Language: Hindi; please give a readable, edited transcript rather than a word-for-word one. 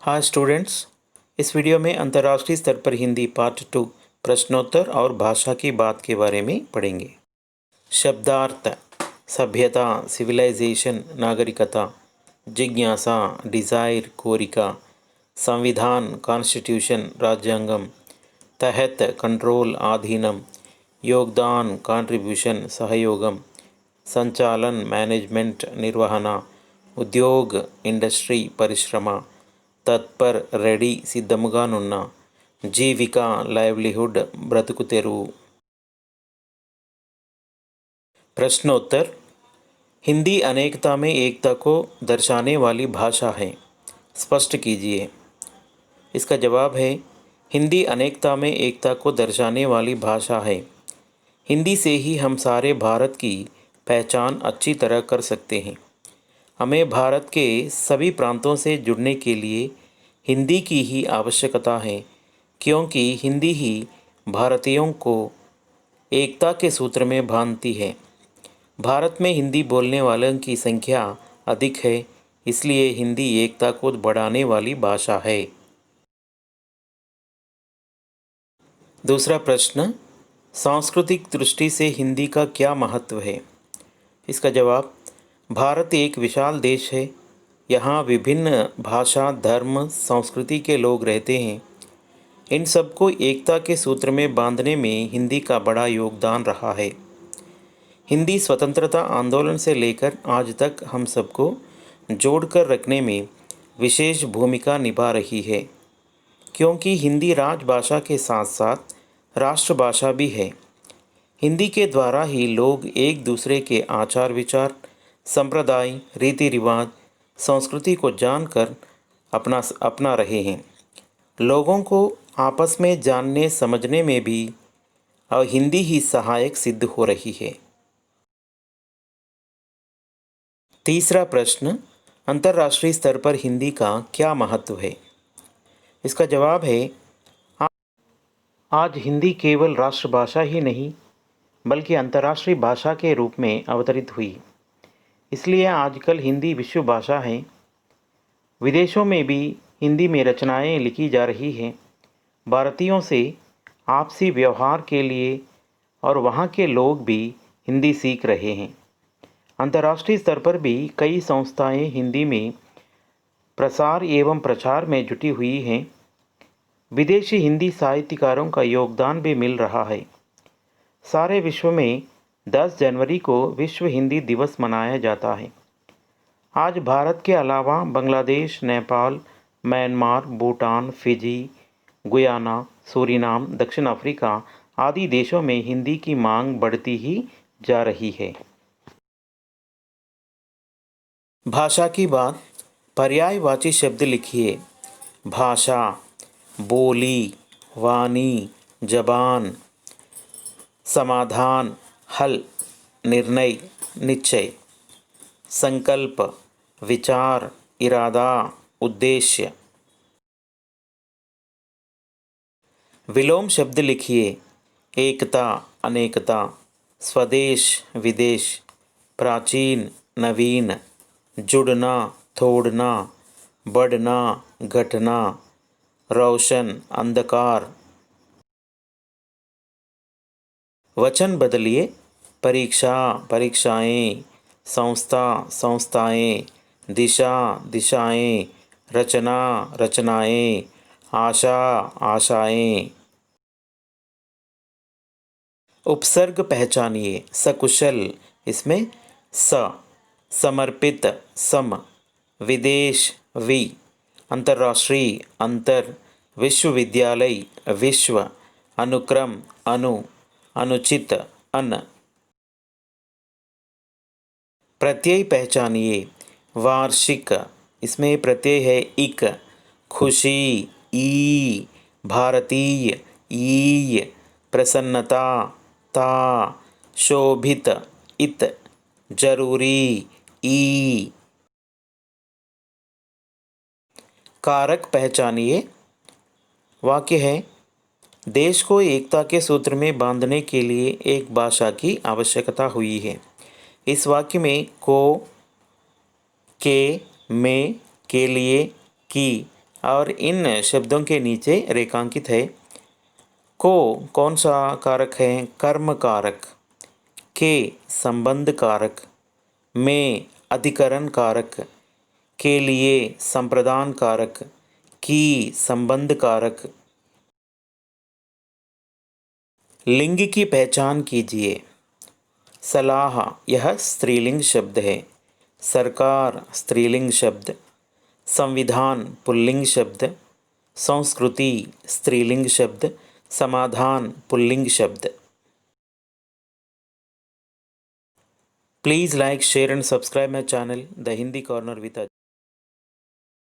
हाँ स्टूडेंट्स, इस वीडियो में अंतर्राष्ट्रीय स्तर पर हिंदी पार्ट 2 प्रश्नोत्तर और भाषा की बात के बारे में पढ़ेंगे। शब्दार्थ: सभ्यता, सिविलाइजेशन, नागरिकता, जिज्ञासा, डिज़ायर, कोरिका, संविधान, कॉन्स्टिट्यूशन, राज्यांगम, तहत, कंट्रोल, आधीनम, योगदान, कंट्रीब्यूशन, सहयोगम, संचालन, मैनेजमेंट, निर्वहण, उद्योग, इंडस्ट्री, परिश्रम, తత్పర్, రెడీ, సిద్ధముగానున్న, జీవిక, లైవ్లీహుడ్, బ్రతుకు తెరువు। प्रश्नोत्तर: हिंदी अनेकता में एकता को दर्शाने वाली भाषा है, स्पष्ट कीजिए। इसका जवाब है हिंदी अनेकता में एकता को दर्शाने वाली भाषा है। हिंदी से ही हम सारे भारत की पहचान अच्छी तरह कर सकते हैं। हमें भारत के सभी प्रांतों से जुड़ने के लिए हिंदी की ही आवश्यकता है, क्योंकि हिंदी ही भारतीयों को एकता के सूत्र में बांधती है। भारत में हिंदी बोलने वालों की संख्या अधिक है, इसलिए हिंदी एकता को बढ़ाने वाली भाषा है। दूसरा प्रश्न, सांस्कृतिक दृष्टि से हिंदी का क्या महत्व है? इसका जवाब, भारत एक विशाल देश है। यहाँ विभिन्न भाषा, धर्म, संस्कृति के लोग रहते हैं। इन सबको एकता के सूत्र में बांधने में हिंदी का बड़ा योगदान रहा है। हिंदी स्वतंत्रता आंदोलन से लेकर आज तक हम सबको जोड़कर रखने में विशेष भूमिका निभा रही है, क्योंकि हिंदी राजभाषा के साथ साथ राष्ट्रभाषा भी है। हिंदी के द्वारा ही लोग एक दूसरे के आचार विचार, संप्रदाय, रीति रिवाज, संस्कृति को जानकर अपना रहे हैं। लोगों को आपस में जानने समझने में भी हिंदी ही सहायक सिद्ध हो रही है। तीसरा प्रश्न, अंतर्राष्ट्रीय स्तर पर हिंदी का क्या महत्व है? इसका जवाब है आज हिंदी केवल राष्ट्रभाषा ही नहीं बल्कि अंतर्राष्ट्रीय भाषा के रूप में अवतरित हुई। इसलिए आजकल हिंदी विश्व भाषा है। विदेशों में भी हिंदी में रचनाएं लिखी जा रही हैं। भारतीयों से आपसी व्यवहार के लिए और वहाँ के लोग भी हिंदी सीख रहे हैं। अंतर्राष्ट्रीय स्तर पर भी कई संस्थाएं हिंदी में प्रसार एवं प्रचार में जुटी हुई हैं। विदेशी हिंदी साहित्यकारों का योगदान भी मिल रहा है। सारे विश्व में 10 जनवरी को विश्व हिंदी दिवस मनाया जाता है। आज भारत के अलावा Bangladesh, Nepal, Myanmar, Bhutan, Fiji, Guyana, Suriname, दक्षिण अफ्रीका आदि देशों में हिंदी की मांग बढ़ती ही जा रही है। भाषा की बात, पर्यायवाची शब्द लिखिए। भाषा, बोली, वाणी, जबान, समाधान, हल, निर्णय, निश्चय, संकल्प, विचार, इरादा, उद्देश्य। विलोम शब्द लिखिए। एकता, अनेकता, स्वदेश, विदेश, प्राचीन, नवीन, जुड़ना, तोड़ना, बढ़ना, घटना, रोशन, अंधकार। वचन बदलिए। परीक्षा, परीक्षाएं, संस्था, संस्थाएं, दिशा, दिशाएं, रचना, रचनाएं, आशा, आशाएं। उपसर्ग पहचानिए। सकुशल, इसमें स, समर्पित, सम, विदेश, वि, अंतर्राष्ट्रीय, अंतर, विश्वविद्यालय, विश्व, अनुक्रम, अनु, अनुचित, अन। प्रत्यय पहचानिए। वार्षिक, इसमें प्रत्यय है इक, खुशी, ई, भारतीय, ई, प्रसन्नता, ता, शोभित, इत, जरूरी, ई। कारक पहचानिए। वाक्य है, देश को एकता के सूत्र में बांधने के लिए एक भाषा की आवश्यकता हुई है। इस वाक्य में को, के, में, के लिए, की और इन शब्दों के नीचे रेखांकित है। को कौन सा कारक है? कर्म कारक। के संबंध कारक। में अधिकरण कारक। के लिए संप्रदान कारक। की संबंध कारक। लिंग की पहचान कीजिए। सलाह यह स्त्रीलिंग शब्द है। सरकार स्त्रीलिंग शब्द। संविधान पुल्लिंग शब्द। संस्कृति स्त्रीलिंग शब्द। समाधान पुल्लिंग शब्द। Please like share and subscribe my channel the Hindi corner with